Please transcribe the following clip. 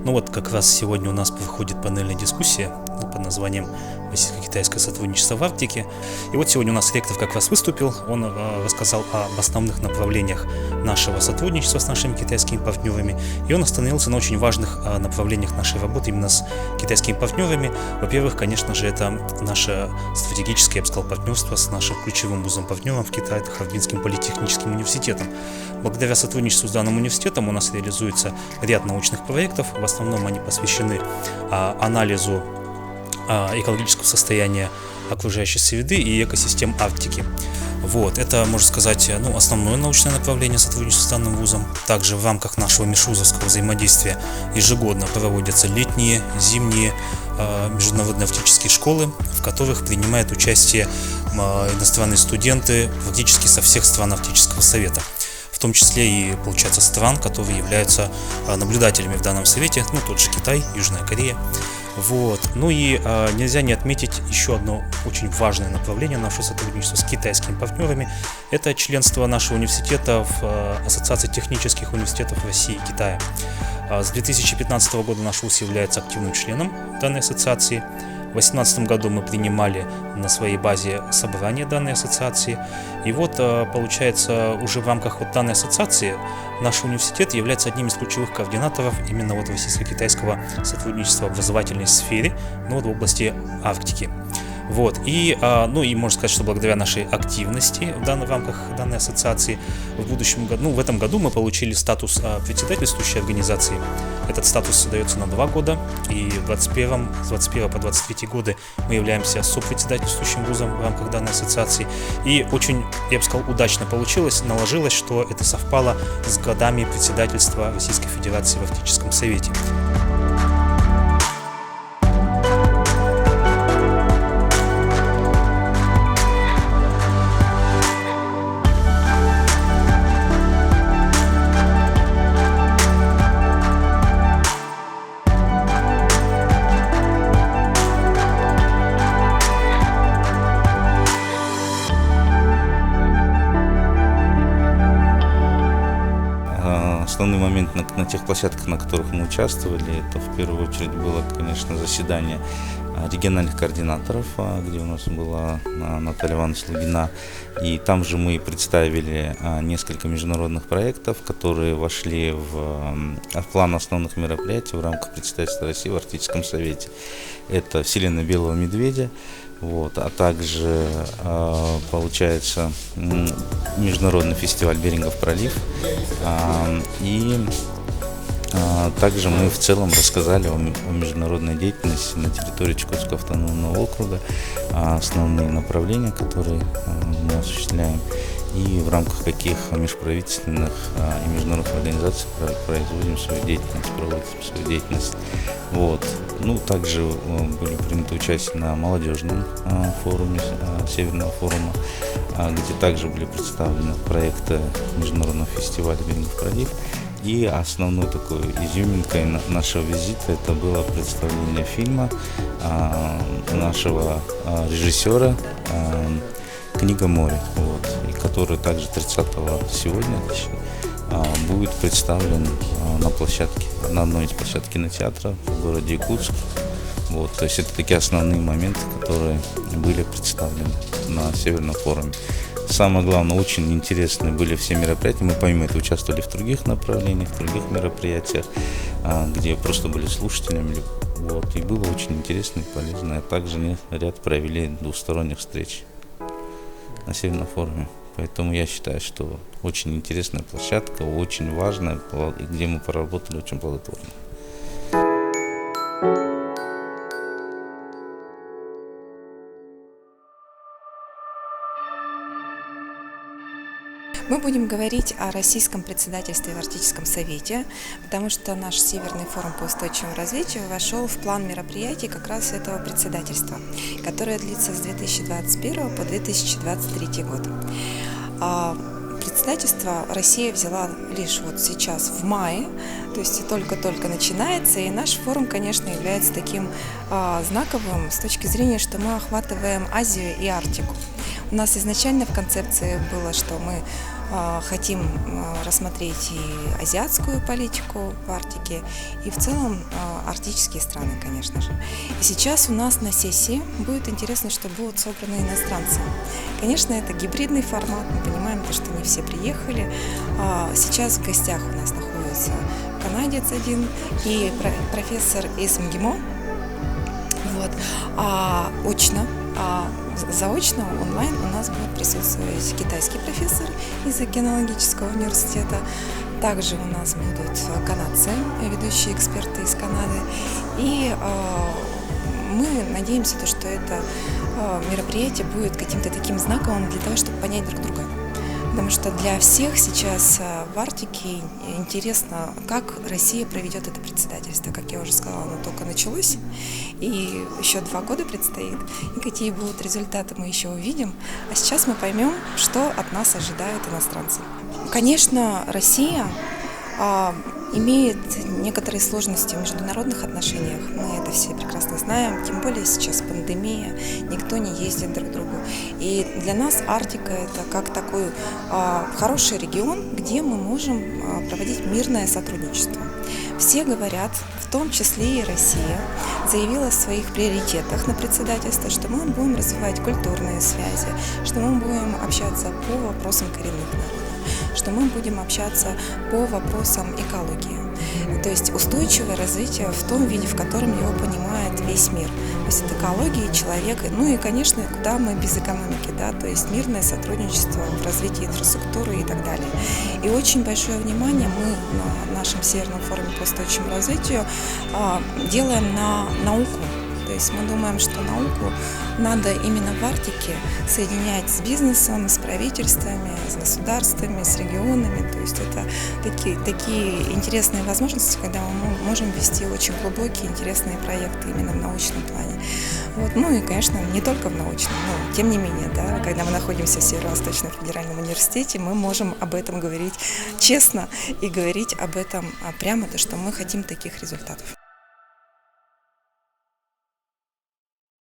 Ну вот как раз сегодня у нас проходит панельная дискуссия под названием «Российско-китайское сотрудничество в Арктике». И вот сегодня у нас ректор как раз выступил, он рассказал об основных направлениях нашего сотрудничества с нашими китайскими партнерами, и он остановился на очень важных направлениях нашей работы именно с китайскими партнерами. Во-первых, конечно же, это наше стратегическое, я бы сказал, партнерство с нашим ключевым вузом-партнером в Китае, это Харбинским политехническим университетом. Благодаря сотрудничеству с данным университетом у нас реализуется ряд научных проектов, в основном они посвящены анализу экологического состояния окружающей среды и экосистем Арктики. Вот, это, можно сказать, основное научное направление сотрудничества с данным вузом. Также в рамках нашего межвузовского взаимодействия ежегодно проводятся летние, зимние международные арктические школы, в которых принимают участие иностранные студенты практически со всех стран Арктического совета. В том числе и, получается, стран, которые являются наблюдателями в данном совете, тот же Китай, Южная Корея. Вот. Нельзя не отметить еще одно очень важное направление нашего сотрудничества с китайскими партнерами. Это членство нашего университета в Ассоциации технических университетов России и Китая. С 2015 года наш вуз является активным членом данной ассоциации. В 2018 году мы принимали на своей базе собрание данной ассоциации. И вот, получается, уже в рамках данной ассоциации наш университет является одним из ключевых координаторов именно российско-китайского сотрудничества в образовательной сфере, в области Арктики. Вот. И можно сказать, что благодаря нашей активности в рамках данной ассоциации в этом году мы получили статус председательствующей организации. Этот статус дается на 2 года, и с 21 по 23 годы мы являемся сопредседательствующим вузом в рамках данной ассоциации. И очень, я бы сказал, удачно наложилось, что это совпало с годами председательства Российской Федерации в Арктическом совете. Основной момент на тех площадках, на которых мы участвовали, это в первую очередь было, конечно, заседание региональных координаторов, где у нас была Наталья Ивановна Лугина. И там же мы представили несколько международных проектов, которые вошли в план основных мероприятий в рамках представительства России в Арктическом совете. Это «Вселенная белого медведя», а также, получается, международный фестиваль «Берингов пролив». И также мы в целом рассказали о международной деятельности на территории Чукотского автономного округа, основные направления, которые мы осуществляем, и в рамках каких межправительственных и международных организаций проводим свою деятельность. Также были приняты участие на молодежном форуме Северного форума, где также были представлены проекты международного фестиваля «Берингов пролив». И основной такой изюминкой нашего визита это было представление фильма нашего режиссера «Книга моря», который также 30-го сегодня будет представлен на одной из площадок кинотеатра в городе Якутск. То есть это такие основные моменты, которые были представлены на Северном форуме. Самое главное, очень интересные были все мероприятия. Мы помимо этого участвовали в других направлениях, в других мероприятиях, где просто были слушателями. И было очень интересно и полезно. А также ряд провели двусторонних встреч на Северном форуме. Поэтому я считаю, что очень интересная площадка, очень важная, и где мы поработали очень плодотворно. Мы будем говорить о российском председательстве в Арктическом совете, потому что наш Северный форум по устойчивому развитию вошел в план мероприятий как раз этого председательства, которое длится с 2021 по 2023 год. Председательство Россия взяла лишь сейчас, в мае, то есть только-только начинается, и наш форум, конечно, является таким знаковым с точки зрения, что мы охватываем Азию и Арктику. У нас изначально в концепции было, что мы хотим рассмотреть и азиатскую политику в Арктике, и в целом арктические страны, конечно же. И сейчас у нас на сессии будет интересно, что будут собраны иностранцы. Конечно, это гибридный формат, мы понимаем, что не все приехали. Сейчас в гостях у нас находится канадец один и профессор из МГИМО. Вот. Очно, заочно, онлайн у нас будет присутствовать китайский профессор из океанологического университета. Также у нас будут канадцы, ведущие эксперты из Канады. И мы надеемся, что это мероприятие будет каким-то таким знаковым для того, чтобы понять друг друга. Потому что для всех сейчас в Арктике интересно, как Россия проведет это председательство. Как я уже сказала, оно только началось, и еще 2 года предстоит. И какие будут результаты, мы еще увидим. А сейчас мы поймем, что от нас ожидают иностранцы. Конечно, Россия имеет некоторые сложности в международных отношениях. Мы это все прекрасно знаем, тем более сейчас пандемия, никто не ездит друг к другу. И для нас Арктика – это как такой хороший регион, где мы можем проводить мирное сотрудничество. Все говорят, в том числе и Россия, заявила в своих приоритетах на председательство, что мы будем развивать культурные связи, что мы будем общаться по вопросам коренных народов, что мы будем общаться по вопросам экологии. То есть устойчивое развитие в том виде, в котором его понимает весь мир. То есть это экология, человек, ну и, конечно, куда мы без экономики, да, то есть мирное сотрудничество в развитии инфраструктуры и так далее. И очень большое внимание мы на нашем Северном форуме по устойчивому развитию делаем на науку. То есть мы думаем, что науку надо именно в Арктике соединять с бизнесом, с правительствами, с государствами, с регионами. То есть это такие интересные возможности, когда мы можем вести очень глубокие, интересные проекты именно в научном плане. Вот. Ну и, конечно, не только в научном, но тем не менее, да, когда мы находимся в Северо-Восточном федеральном университете, мы можем об этом говорить честно и говорить об этом прямо, то, что мы хотим таких результатов.